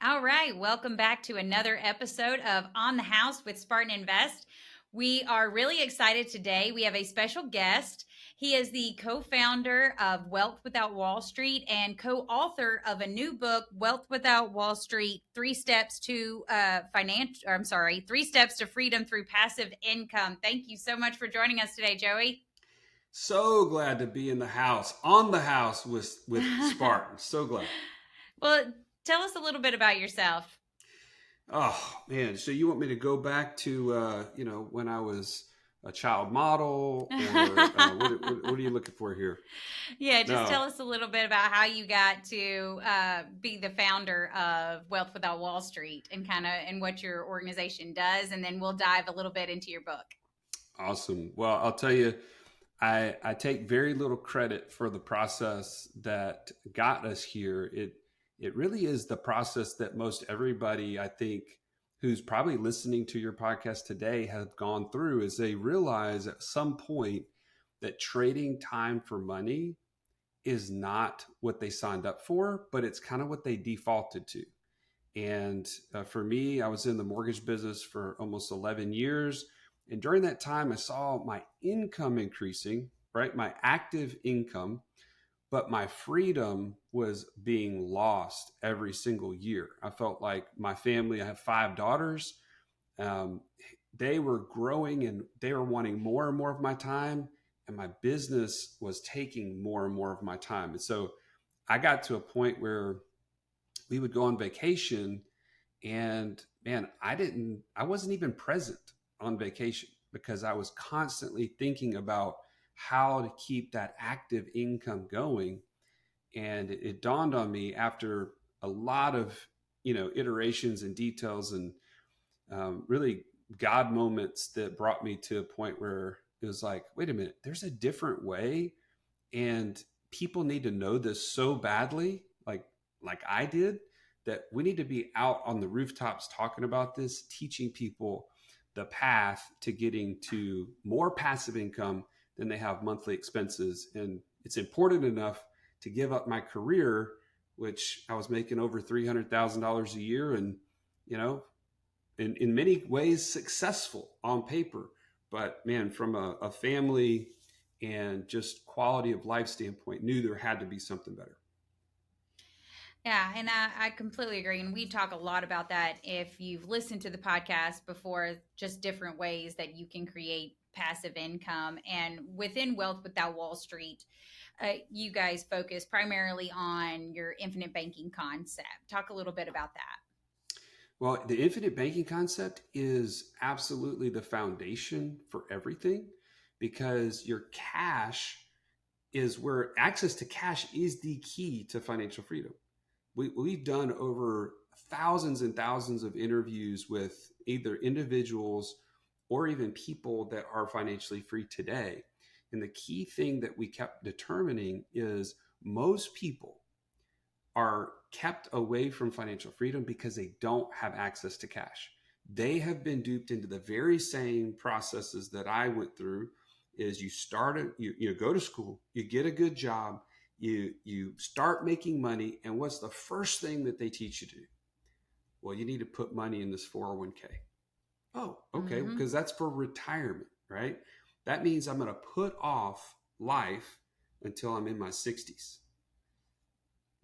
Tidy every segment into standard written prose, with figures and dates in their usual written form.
All right, welcome back to another episode of On the House with Spartan Invest. We are really excited today. We have a special guest. He is the co-founder of Wealth Without Wall Street and co-author of a new book, Wealth Without Wall Street: Three Steps to Freedom Through Passive Income. Thank you so much for joining us today, Joey. So glad to be in the house, on the house with Spartan. So glad. Well, tell us a little bit about yourself. Oh man, so you want me to go back to when I was a child model, or what are you looking for here? Yeah, just No. tell us a little bit about how you got to be the founder of Wealth Without Wall Street and what your organization does, and then we'll dive a little bit into your book. Awesome. Well, I'll tell you, I take very little credit for the process that got us here. It really is the process that most everybody, I think, who's probably listening to your podcast today have gone through, is they realize at some point that trading time for money is not what they signed up for, but it's kind of what they defaulted to. And for me, I was in the mortgage business for almost 11 years. And during that time, I saw my income increasing, right? My active income, but my freedom was being lost every single year. I felt like my family, I have 5 daughters, um, they were growing and they were wanting more and more of my time. And my business was taking more and more of my time. And so I got to a point where we would go on vacation, and man, I wasn't even present on vacation because I was constantly thinking about how to keep that active income going. And it dawned on me after a lot of iterations and details, and really God moments that brought me to a point where it was like, wait a minute, there's a different way, and people need to know this so badly, like I did, that we need to be out on the rooftops talking about this, teaching people the path to getting to more passive income than they have monthly expenses. And it's important enough to give up my career, which I was making over $300,000 a year, and you know, in many ways successful on paper. But man, from a family and just quality of life standpoint, knew there had to be something better. Yeah, and I completely agree. And we talk a lot about that if you've listened to the podcast before, just different ways that you can create passive income. And within Wealth Without Wall Street, you guys focus primarily on your infinite banking concept. Talk a little bit about that. Well, the infinite banking concept is absolutely the foundation for everything, because your cash is where access to cash is the key to financial freedom. We've done over thousands and thousands of interviews with either individuals or even people that are financially free today. And the key thing that we kept determining is most people are kept away from financial freedom because they don't have access to cash. They have been duped into the very same processes that I went through. Is you go to school, you get a good job, you start making money, and what's the first thing that they teach you to do? Well, you need to put money in this 401k. Oh, okay, Mm-hmm. because that's for retirement, right? That means I'm going to put off life until I'm in my 60s.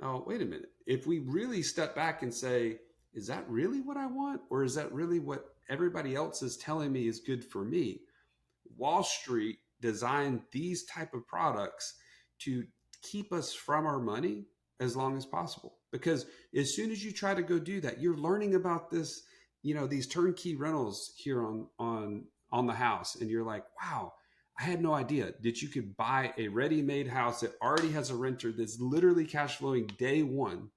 Oh, wait a minute. If we really step back and say, is that really what I want? Or is that really what everybody else is telling me is good for me? Wall Street designed these type of products to keep us from our money as long as possible. Because as soon as you try to go do that, you're learning about this, these turnkey rentals here on the house. And you're like, wow, I had no idea that you could buy a ready-made house that already has a renter that's literally cash flowing day one.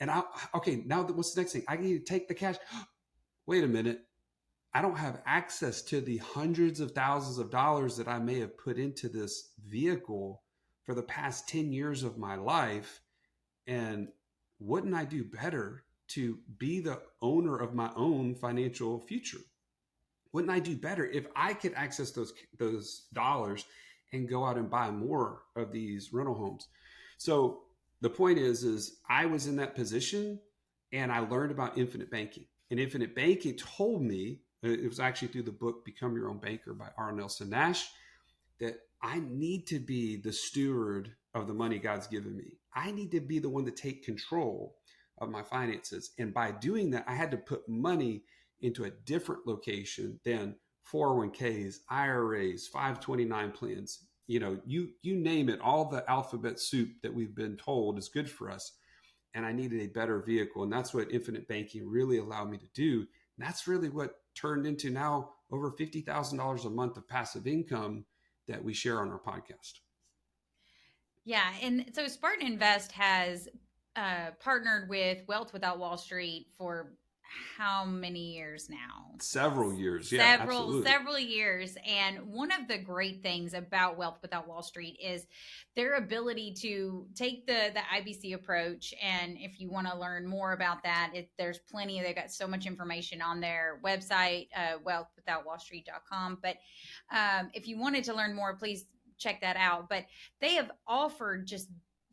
And okay, now what's the next thing? I need to take the cash. Wait a minute. I don't have access to the hundreds of thousands of dollars that I may have put into this vehicle for the past 10 years of my life. And wouldn't I do better to be the owner of my own financial future? Wouldn't I do better if I could access those dollars and go out and buy more of these rental homes? So the point is I was in that position, and I learned about infinite banking. And infinite banking told me, it was actually through the book Become Your Own Banker by R. Nelson Nash, that I need to be the steward of the money God's given me. I need to be the one to take control of my finances. And by doing that, I had to put money into a different location than 401ks, IRAs, 529 plans. You name it, all the alphabet soup that we've been told is good for us. And I needed a better vehicle. And that's what infinite banking really allowed me to do. And that's really what turned into now over $50,000 a month of passive income that we share on our podcast. Yeah. And so Spartan Invest has partnered with Wealth Without Wall Street for how many years now? Several years. Yeah, absolutely. Several years. And one of the great things about Wealth Without Wall Street is their ability to take the IBC approach. And if you want to learn more about that, there's plenty. They've got so much information on their website, wealthwithoutwallstreet.com. But if you wanted to learn more, please check that out. But they have offered just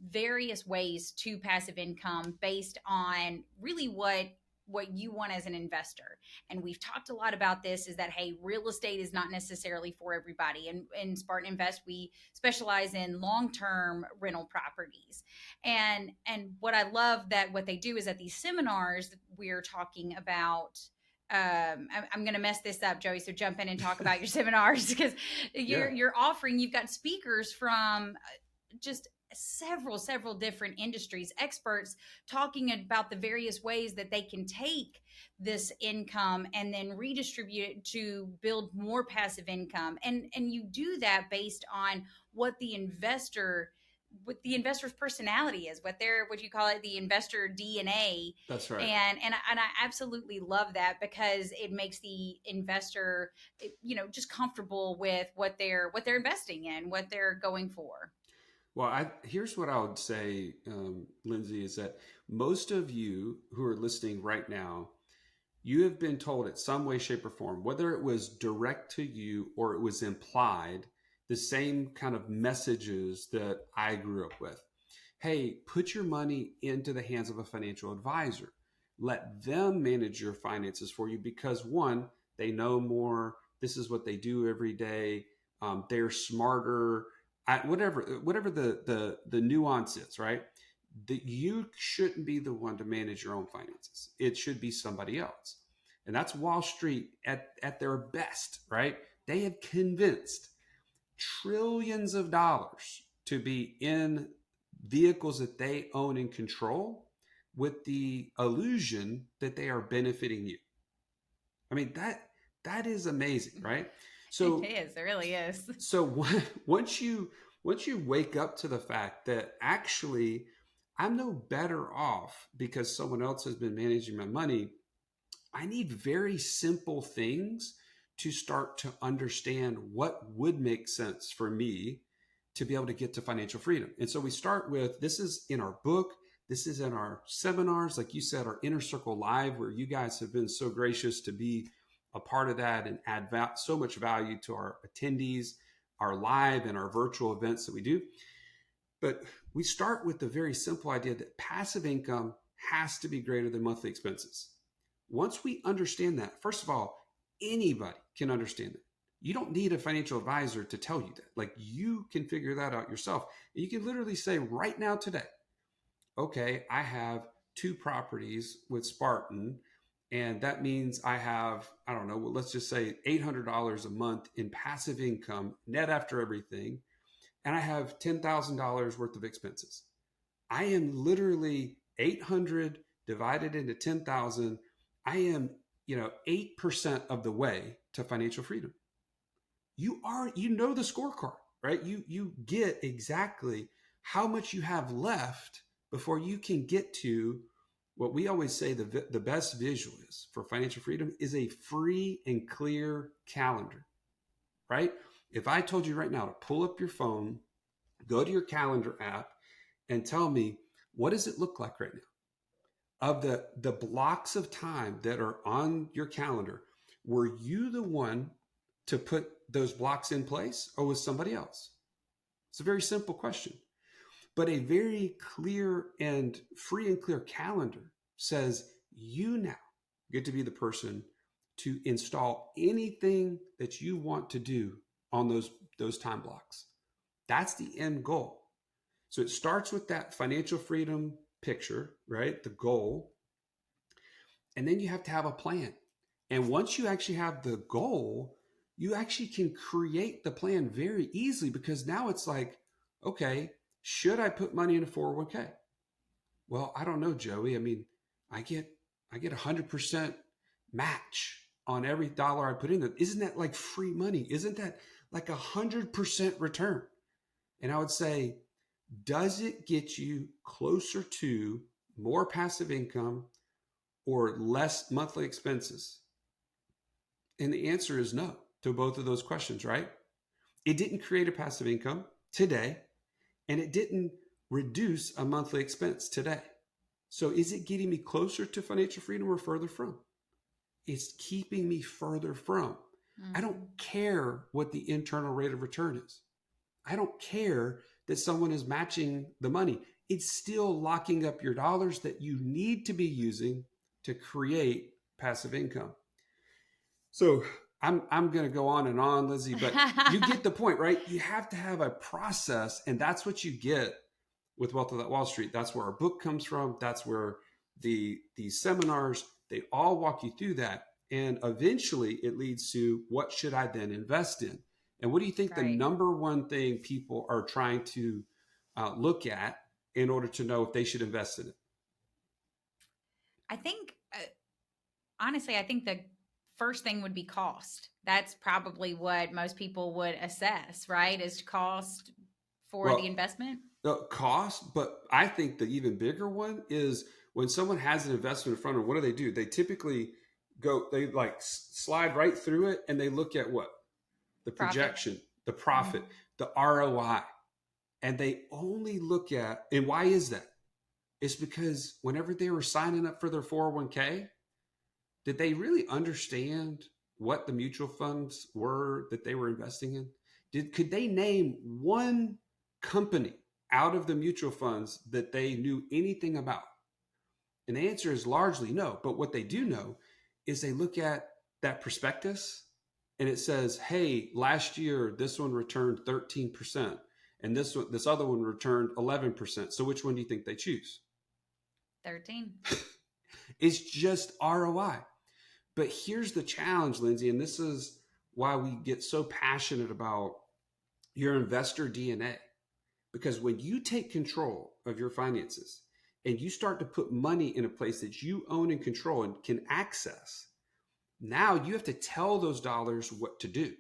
various ways to passive income based on really what you want as an investor. And we've talked a lot about this, is that, hey, real estate is not necessarily for everybody. And in Spartan Invest, we specialize in long-term rental properties. And what I love that what they do is at these seminars, we're talking about, I'm going to mess this up, Joey, so jump in and talk about your seminars, because you're offering, you've got speakers from just several different industries, experts talking about the various ways that they can take this income and then redistribute it to build more passive income. And you do that based on what the investor's personality is, what you call it, the investor DNA. That's right. And I absolutely love that, because it makes the investor, just comfortable with what they're investing in, what they're going for. Well, here's what I would say, Lindsay, is that most of you who are listening right now, you have been told in some way, shape, or form, whether it was direct to you or it was implied, the same kind of messages that I grew up with. Hey, put your money into the hands of a financial advisor. Let them manage your finances for you, because one, they know more. This is what they do every day. They're smarter. Whatever the nuance is, right? That you shouldn't be the one to manage your own finances. It should be somebody else. And that's Wall Street at their best, right? They have convinced trillions of dollars to be in vehicles that they own and control, with the illusion that they are benefiting you. I mean, that is amazing, right? So it is. It really is. So once you wake up to the fact that actually I'm no better off because someone else has been managing my money, I need very simple things to start to understand what would make sense for me to be able to get to financial freedom. And so we start with, this is in our book, this is in our seminars, like you said, our Inner Circle Live, where you guys have been so gracious to be a part of that and add so much value to our attendees, our live and our virtual events that we do. But we start with the very simple idea that passive income has to be greater than monthly expenses. Once we understand that, first of all, anybody can understand that. You don't need a financial advisor to tell you that. Like, you can figure that out yourself. And you can literally say right now today, okay, I have 2 properties with Spartan, and that means I have, I don't know, well, let's just say $800 a month in passive income, net after everything, and I have $10,000 worth of expenses. I am literally 800 divided into 10,000. I am, 8% of the way to financial freedom. You know the scorecard, right? You get exactly how much you have left before you can get to what we always say the best visual is for financial freedom is a free and clear calendar, right? If I told you right now to pull up your phone, go to your calendar app, and tell me, what does it look like right now? Of the blocks of time that are on your calendar, were you the one to put those blocks in place, or was somebody else? It's a very simple question. But a very clear and free and clear calendar says, You now get to be the person to install anything that you want to do on those time blocks. That's the end goal. So it starts with that financial freedom picture, right? The goal. And then you have to have a plan. And once you actually have the goal, you actually can create the plan very easily, because now it's like, okay, should I put money in a 401k? Well, I don't know, Joey. I mean, I get I get 100% match on every dollar I put in. Isn't that like free money? Isn't that like 100% return? And I would say, does it get you closer to more passive income or less monthly expenses? And the answer is no to both of those questions, right? It didn't create a passive income today, and it didn't reduce a monthly expense today. So is it getting me closer to financial freedom or further from? It's keeping me further from. I don't care what the internal rate of return is. I don't care that someone is matching the money. It's still locking up your dollars that you need to be using to create passive income. So I'm going to go on and on, Lindsay, but you get the point, right? You have to have a process, and that's what you get with Wealth Without Wall Street. That's where our book comes from. That's where these seminars, they all walk you through that. And eventually it leads to, what should I then invest in? And what do you think the Right. number one thing people are trying to look at in order to know if they should invest in it? I think, honestly, I think the first thing would be cost. That's probably what most people would assess, right? Is cost for the Well, investment. the cost, but I think the even bigger one is when someone has an investment in front of them, what do? They typically they like slide right through it, and they look at what? The Profit. projection, the Mhm. profit, the ROI. And they only look at, and why is that? It's because whenever they were signing up for their 401k, did they really understand what the mutual funds were that they were investing in? Could they name one company out of the mutual funds that they knew anything about? And the answer is largely no. But what they do know is they look at that prospectus, and it says, hey, last year this one returned 13%, and this other one returned 11%. So which one do you think they choose? 13. It's just ROI. But here's the challenge, Lindsay, and this is why we get so passionate about your investor DNA. Because when you take control of your finances and you start to put money in a place that you own and control and can access, now you have to tell those dollars what to do.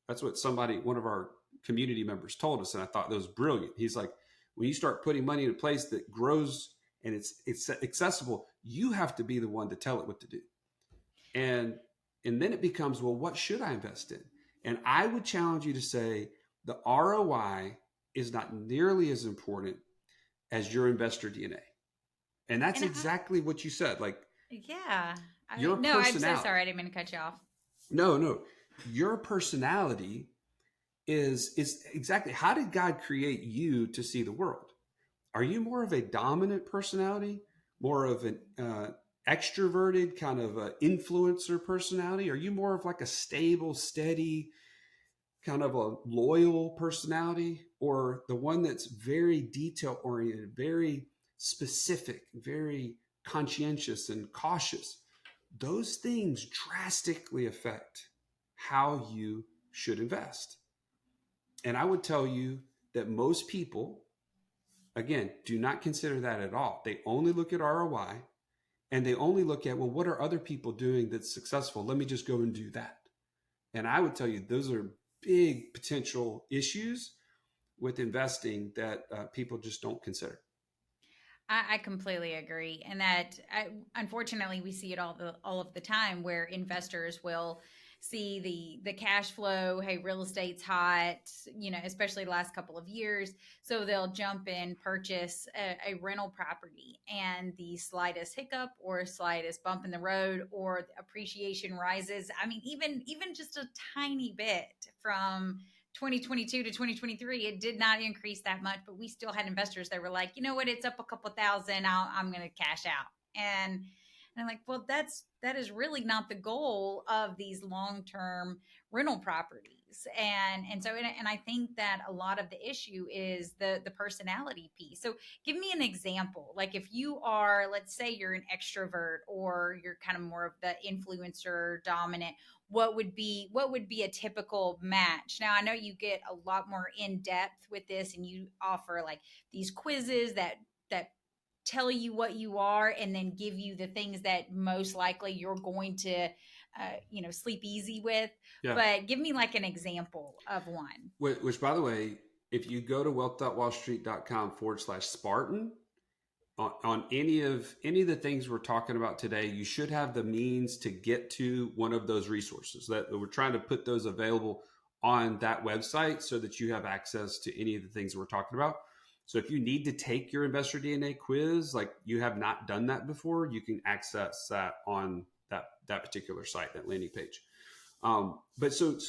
That's what one of our community members told us. And I thought that was brilliant. He's like, when you start putting money in a place that grows and it's accessible, you have to be the one to tell it what to do. And and then it becomes, well, what should I invest in? And I would challenge you to say the ROI is not nearly as important as your investor DNA. And that's And exactly what you said. Like, yeah, your no, I'm so personality. sorry. I didn't mean to cut you off. No. Your personality is exactly, how did God create you to see the world? Are you more of a dominant personality, more of an extroverted kind of influencer personality? Are you more of like a stable, steady, kind of a loyal personality, or the one that's very detail oriented, very specific, very conscientious and cautious? Those things drastically affect how you should invest. And I would tell you that most people, again, do not consider that at all. They only look at ROI, and they only look at, well, what are other people doing that's successful? Let me just go and do that. And I would tell you, those are big potential issues with investing that people just don't consider. I completely agree, and that unfortunately we see it all of the time, where investors will see the cash flow. Hey, real estate's hot, especially the last couple of years, so they'll jump in, purchase a rental property, and the slightest hiccup or slightest bump in the road, or appreciation rises. I mean, even just a tiny bit from 2022 to 2023, it did not increase that much, but we still had investors that were like, you know what, it's up a couple thousand, I'm going to cash out. And And I'm like, well, that is really not the goal of these long-term rental properties. And I think that a lot of the issue is the personality piece. So give me an example. Like if you are, let's say you're an extrovert or you're kind of more of the influencer dominant, what would be a typical match? Now I know you get a lot more in depth with this and you offer like these quizzes that tell you what you are and then give you the things that most likely you're going to sleep easy with. Yeah. But give me like an example of one. Which, by the way, if you go to wealth.wallstreet.com/Spartan, on any of the things we're talking about today, you should have the means to get to one of those resources. That we're trying to put those available on that website so that you have access to any of the things we're talking about. So if you need to take your investor DNA quiz, like you have not done that before, you can access that on that particular site, that landing page. But so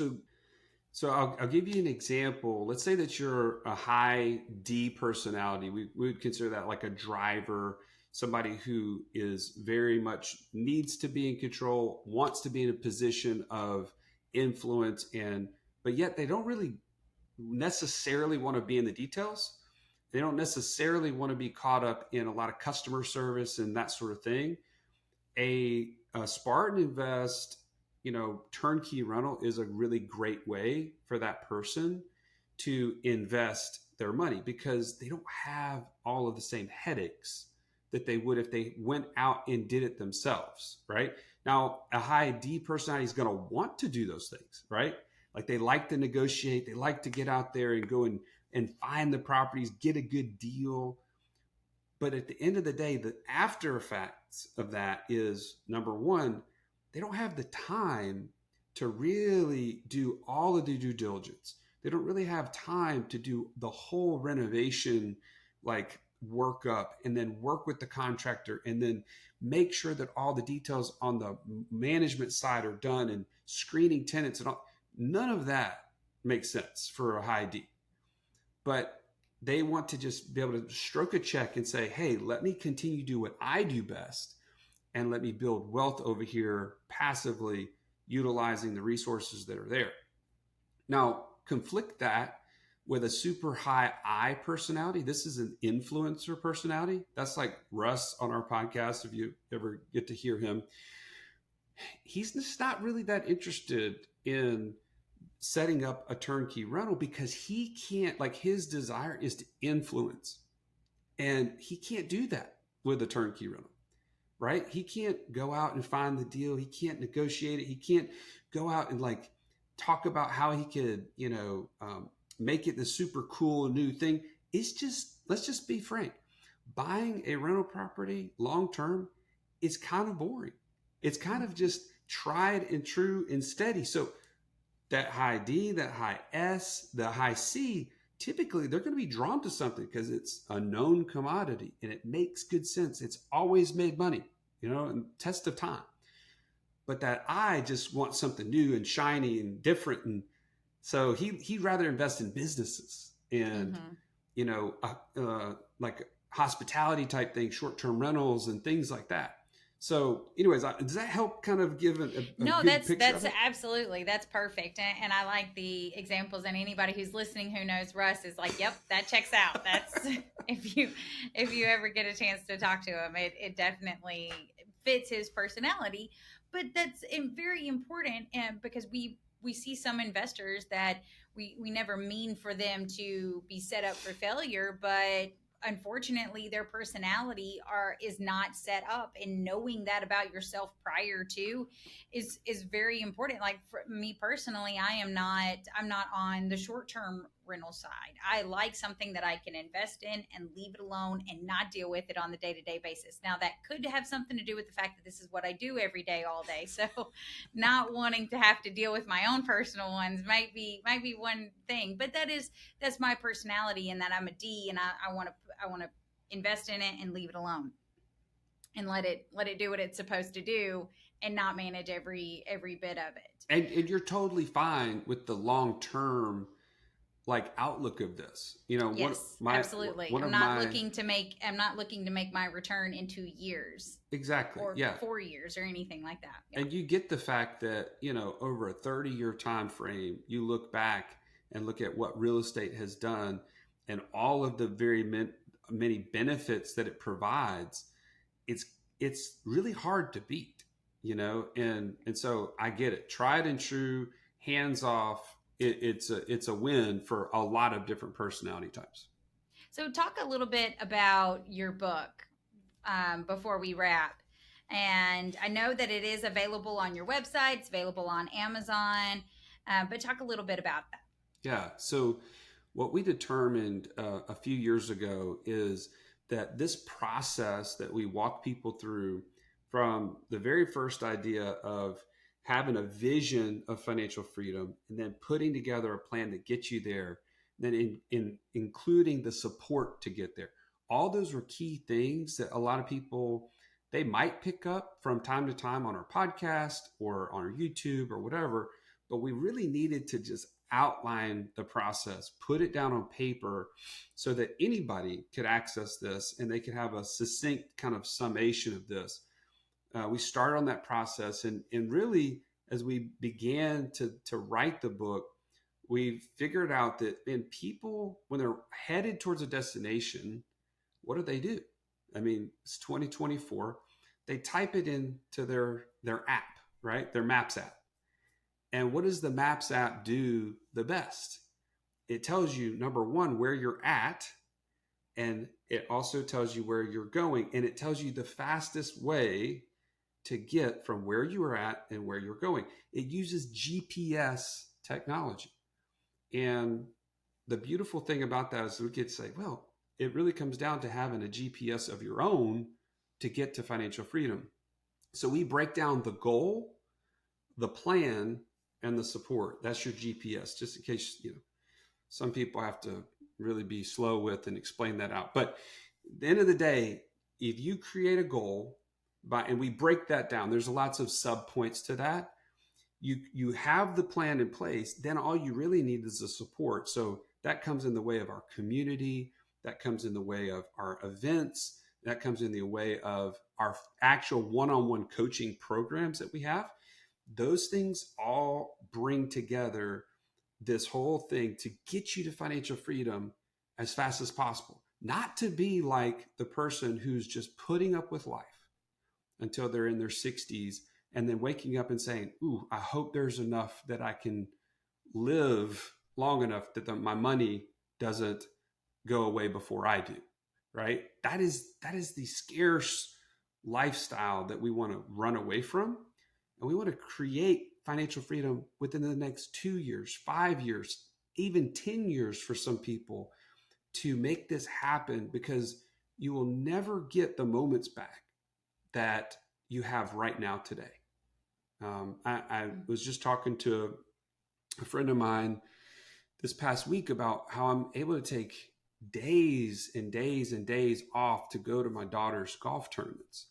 I'll give you an example. Let's say that you're a high D personality. We would consider that like a driver, somebody who is very much needs to be in control, wants to be in a position of influence, but yet they don't really necessarily want to be in the details. They don't necessarily want to be caught up in a lot of customer service and that sort of thing. A Spartan Invest, turnkey rental is a really great way for that person to invest their money because they don't have all of the same headaches that they would if they went out and did it themselves, right? Now, a high D personality is going to want to do those things, right? Like they like to negotiate, they like to get out there and go and find the properties, get a good deal. But at the end of the day, the after effects of that is number one, they don't have the time to really do all of the due diligence. They don't really have time to do the whole renovation, like workup, and then work with the contractor and then make sure that all the details on the management side are done and screening tenants and all. None of that makes sense for a high D. But they want to just be able to stroke a check and say, hey, let me continue to do what I do best and let me build wealth over here passively utilizing the resources that are there. Now, conflict that with a super high I personality. This is an influencer personality. That's like Russ on our podcast, if you ever get to hear him. He's just not really that interested in setting up a turnkey rental because he can't, like his desire is to influence. And he can't do that with a turnkey rental, right? He can't go out and find the deal. He can't negotiate it. He can't go out and like talk about how he could, make it the super cool new thing. It's just, let's just be frank. Buying a rental property long term is kind of boring. It's kind of just tried and true and steady. So that high D, that high S, the high C, typically they're going to be drawn to something because it's a known commodity and it makes good sense. It's always made money, and test of time. But that I just want something new and shiny and different. And so he'd rather invest in businesses and, like hospitality type things, short-term rentals and things like that. So anyways, does that help kind of give a No, good picture that's absolutely, that's perfect. And I like the examples, and anybody who's listening who knows Russ is like, yep, that checks out. That's if you ever get a chance to talk to him, it definitely fits his personality. But that's very important, and because we see some investors that we never mean for them to be set up for failure, but unfortunately their personality is not set up, and knowing that about yourself prior to is very important. Like for me personally, I'm not on the short-term rental side. I like something that I can invest in and leave it alone and not deal with it on the day-to-day basis. Now that could have something to do with the fact that this is what I do every day all day, so not wanting to have to deal with my own personal ones might be one thing. But that's my personality, and that I'm a D, and I want to invest in it and leave it alone and let it do what it's supposed to do and not manage every bit of it. And you're totally fine with the long term like outlook of this. You know, Yes, absolutely. one of my I'm not looking to make my return in 2 years exactly, or yeah. 4 years or anything like that. Yeah. And you get the fact that, you know, over a 30-year time frame, you look back and look at what real estate has done and all of the many benefits that it provides. It's really hard to beat, you know. And so I get it, tried and true, hands off. It's a win for a lot of different personality types. So talk a little bit about your book before we wrap. And I know that it is available on your website. It's available on Amazon. But talk a little bit about that. Yeah. So what we determined a few years ago is that this process that we walk people through, from the very first idea of having a vision of financial freedom and then putting together a plan to get you there, then in including the support to get there. All those were key things that a lot of people, they might pick up from time to time on our podcast or on our YouTube or whatever, but we really needed to just outline the process, put it down on paper so that anybody could access this and they could have a succinct kind of summation of this. We started on that process, and really, as we began to write the book, we figured out that, man, people, when they're headed towards a destination, what do? I mean, it's 2024. They type it into their app, right? Their Maps app. And what does the Maps app do the best? It tells you, number one, where you're at, and it also tells you where you're going, and it tells you the fastest way to get from where you are at and where you're going. It uses GPS technology. And the beautiful thing about that is we could say, well, it really comes down to having a GPS of your own to get to financial freedom. So we break down the goal, the plan, and the support. That's your GPS, just in case, you know, some people have to really be slow with and explain that out. But at the end of the day, if you create a goal and we break that down, there's lots of sub points to that. You have the plan in place, then all you really need is the support. So that comes in the way of our community, that comes in the way of our events, that comes in the way of our actual one-on-one coaching programs that we have. Those things all bring together this whole thing to get you to financial freedom as fast as possible. Not to be like the person who's just putting up with life until they're in their 60s and then waking up and saying, ooh, I hope there's enough that I can live long enough that my money doesn't go away before I do, right? That is the scarce lifestyle that we want to run away from. And we want to create financial freedom within the next 2 years, 5 years, even 10 years for some people, to make this happen, because you will never get the moments back that you have right now today. I was just talking to a friend of mine this past week about how I'm able to take days and days and days off to go to my daughter's golf tournaments.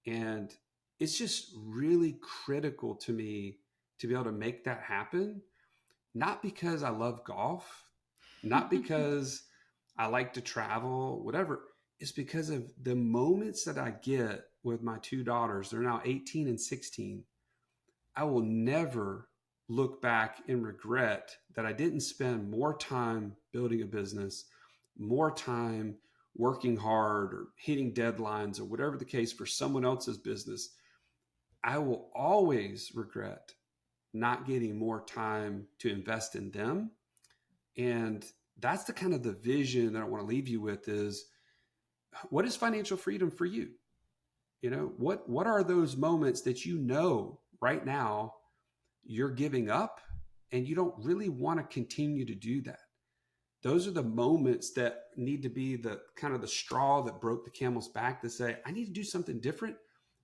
And it's just really critical to me to be able to make that happen. Not because I love golf, not because I like to travel, whatever. It's because of the moments that I get with my two daughters. They're now 18 and 16. I will never look back and regret that I didn't spend more time building a business, more time working hard or hitting deadlines or whatever the case for someone else's business. I will always regret not getting more time to invest in them. And that's the kind of the vision that I want to leave you with is, what is financial freedom for you? You know, what are those moments that you know right now you're giving up and you don't really want to continue to do that? Those are the moments that need to be the kind of the straw that broke the camel's back to say, I need to do something different.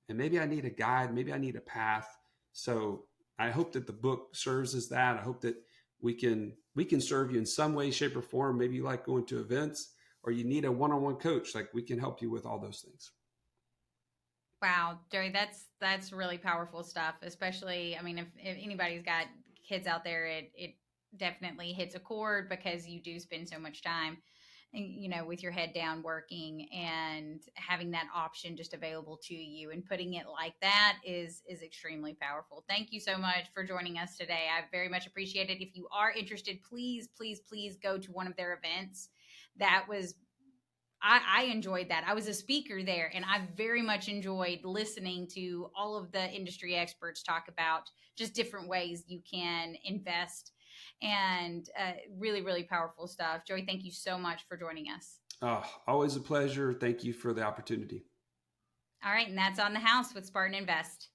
And maybe I need a guide, maybe I need a path. So I hope that the book serves as that. I hope that we can serve you in some way, shape, or form. Maybe you like going to events, or you need a one-on-one coach. Like, we can help you with all those things. Wow, Joey, that's really powerful stuff. Especially, I mean, if anybody's got kids out there, it definitely hits a chord because you do spend so much time, with your head down working, and having that option just available to you and putting it like that is extremely powerful. Thank you so much for joining us today. I very much appreciate it. If you are interested, please, please, please go to one of their events. That was I enjoyed that. I was a speaker there, and I very much enjoyed listening to all of the industry experts talk about just different ways you can invest, and really, really powerful stuff. Joey, thank you so much for joining us. Oh, always a pleasure. Thank you for the opportunity. All right, and that's On the House with Spartan Invest.